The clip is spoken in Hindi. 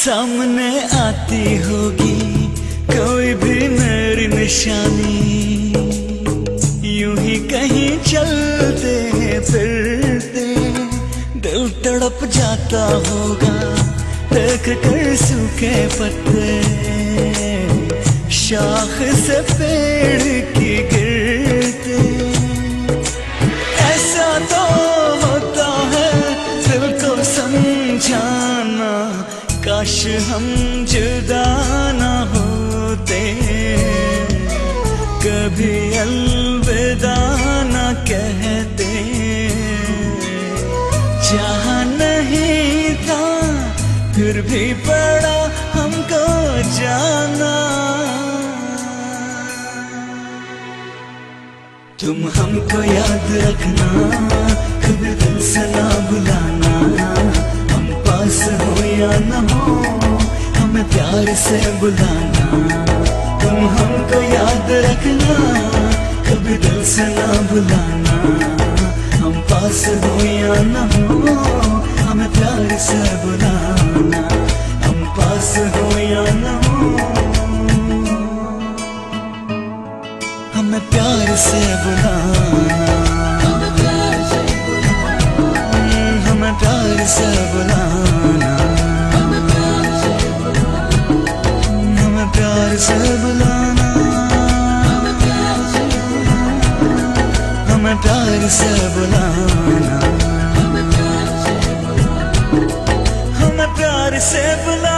सामने आती होगी कोई भी मेरी निशानी, यूं ही कहीं चलते फिरते दिल तड़प जाता होगा देख कर सूखे पत्ते शाख से पेड़ की गिरते। ऐसा तो होता है दिल को समझाना, काश हम जुदा न होते, कभी अलविदा न कहते। चाह नहीं था फिर भी पड़ा हमको जाना, तुम हमको याद रखना, कभी दिल से ना भुलाना। हम पास हो या न हो हमें प्यार से बुलाना। तुम हमको याद रखना, कभी दिल से ना भुलाना। हम पास हो या न हो हमें प्यार से बुलाना। हम पास हो या न हो हमें प्यार से बुलाना। हमें प्यार से बुलाना। हमें प्यार से बुलाना। हमें प्यार से बुलाना। हमें प्यार से बुलाना।